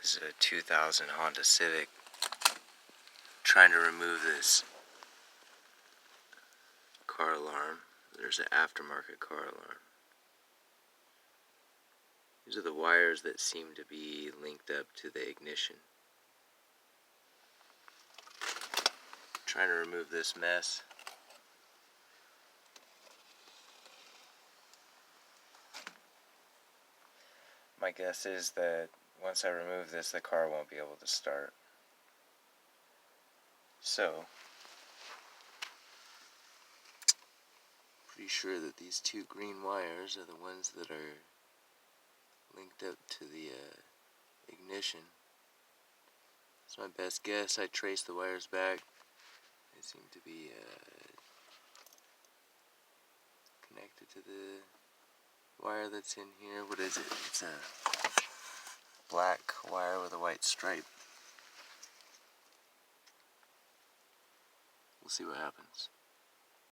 This is a 2000 Honda Civic. Trying to remove this car alarm. There's an aftermarket car alarm. These are the wires that seem to be linked up to the ignition. Trying to remove this mess. My guess is that once I remove this, the car won't be able to start. So, pretty sure that these two green wires are the ones that are linked up to the ignition. It's my best guess. I traced the wires back. They seem to be connected to the wire that's in here. What is it? It's a black wire with a white stripe. We'll see what happens.